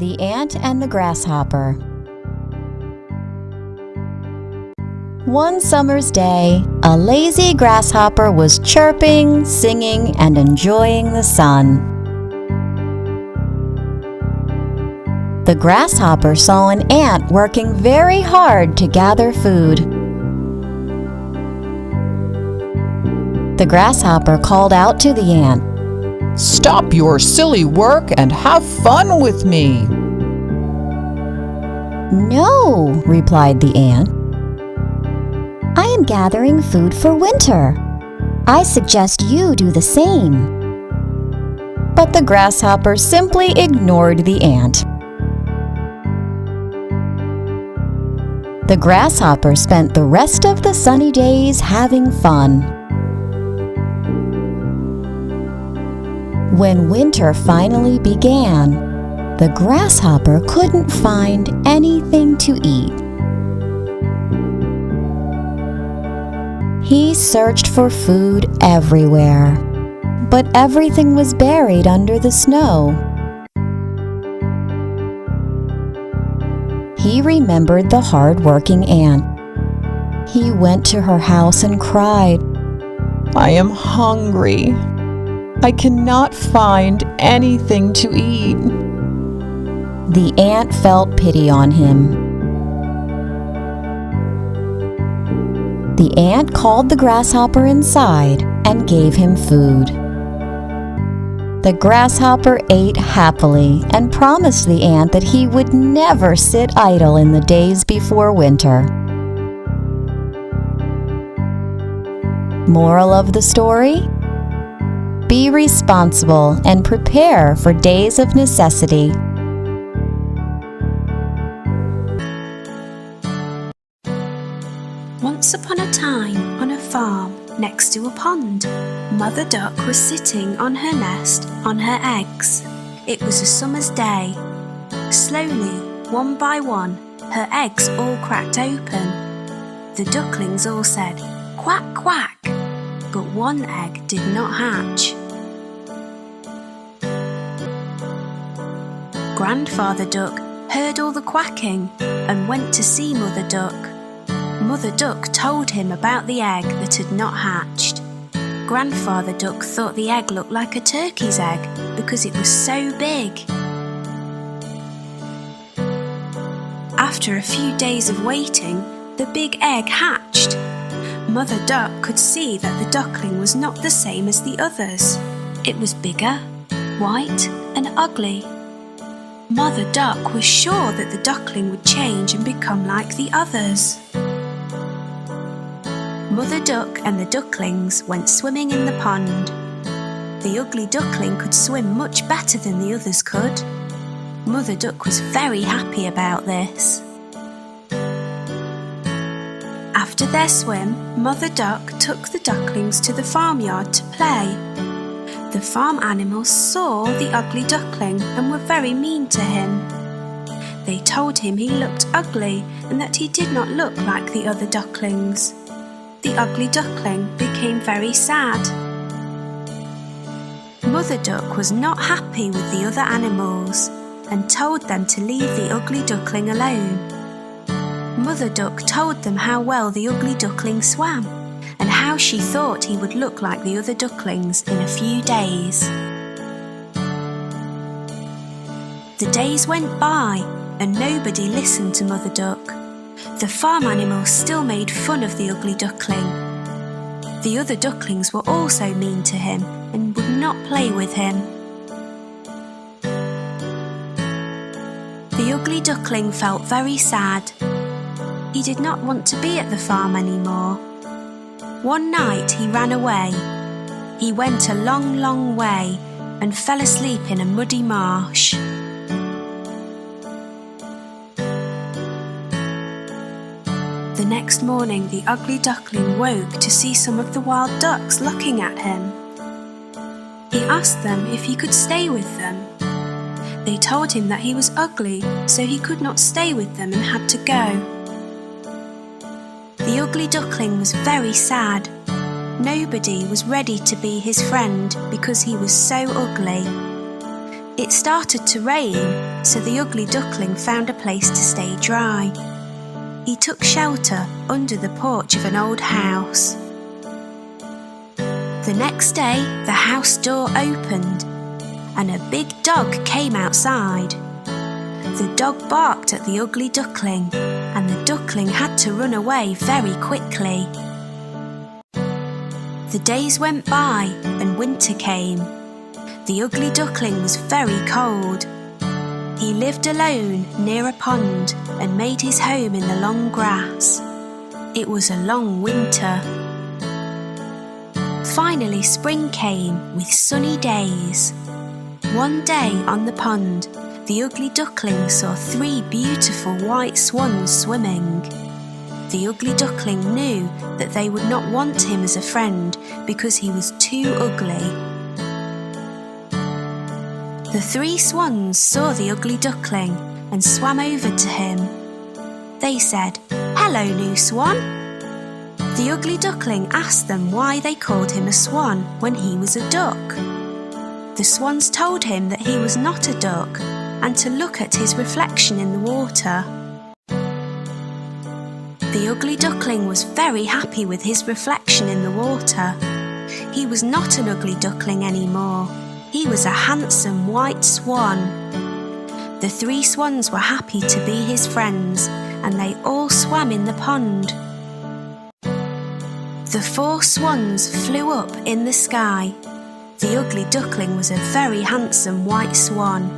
The Ant and the Grasshopper. One summer's day, a lazy grasshopper was chirping, singing, and enjoying the sun. The grasshopper saw an ant working very hard to gather food. The grasshopper called out to the ant, "Stop your silly work and have fun with me." "No," replied the ant. "I am gathering food for winter. I suggest you do the same." But the grasshopper simply ignored the ant. The grasshopper spent the rest of the sunny days having fun. When winter finally began, the grasshopper couldn't find anything to eat. He searched for food everywhere, but everything was buried under the snow. He remembered the hard-working ant. He went to her house and cried, "I am hungry. I cannot find anything to eat." The ant felt pity on him. The ant called the grasshopper inside and gave him food. The grasshopper ate happily and promised the ant that he would never sit idle in the days before winter. Moral of the story? Be responsible and prepare for days of necessity. Once upon a time, on a farm next to a pond, Mother Duck was sitting on her nest on her eggs. It was a summer's day. Slowly, one by one, her eggs all cracked open. The ducklings all said, "Quack, quack," but one egg did not hatch. Grandfather Duck heard all the quacking and went to see Mother Duck. Mother Duck told him about the egg that had not hatched. Grandfather Duck thought the egg looked like a turkey's egg because it was so big. After a few days of waiting, the big egg hatched. Mother Duck could see that the duckling was not the same as the others. It was bigger, white, and ugly. Mother Duck was sure that the duckling would change and become like the others. Mother Duck and the ducklings went swimming in the pond. The ugly duckling could swim much better than the others could. Mother Duck was very happy about this. After their swim, Mother Duck took the ducklings to the farmyard to play. The farm animals saw the ugly duckling and were very mean to him. They told him he looked ugly and that he did not look like the other ducklings. The ugly duckling became very sad. Mother Duck was not happy with the other animals and told them to leave the ugly duckling alone. Mother Duck told them how well the ugly duckling swam and how she thought he would look like the other ducklings in a few days. The days went by and nobody listened to Mother Duck. The farm animals still made fun of the ugly duckling. The other ducklings were also mean to him and would not play with him. The ugly duckling felt very sad. He did not want to be at the farm anymore. One night he ran away. He went a long, long way and fell asleep in a muddy marsh. The next morning, the ugly duckling woke to see some of the wild ducks looking at him. He asked them if he could stay with them. They told him that he was ugly, so he could not stay with them and had to go. The ugly duckling was very sad. Nobody was ready to be his friend because he was so ugly. It started to rain, so the ugly duckling found a place to stay dry. He took shelter under the porch of an old house. The next day, the house door opened, and a big dog came outside. The dog barked at the ugly duckling, and the duckling had to run away very quickly. The days went by, and winter came. The ugly duckling was very cold. He lived alone near a pond and made his home in the long grass. It was a long winter. Finally, spring came with sunny days. One day on the pond, the ugly duckling saw 3 beautiful white swans swimming. The ugly duckling knew that they would not want him as a friend because he was too ugly. The 3 swans saw the ugly duckling and swam over to him. They said, "Hello, new swan." The ugly duckling asked them why they called him a swan when he was a duck. The swans told him that he was not a duck and to look at his reflection in the water. The ugly duckling was very happy with his reflection in the water. He was not an ugly duckling anymore. He was a handsome white swan. The 3 swans were happy to be his friends, and they all swam in the pond. The 4 swans flew up in the sky. The ugly duckling was a very handsome white swan.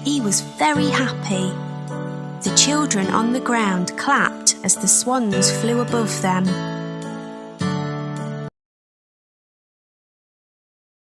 He was very happy. The children on the ground clapped as the swans flew above them.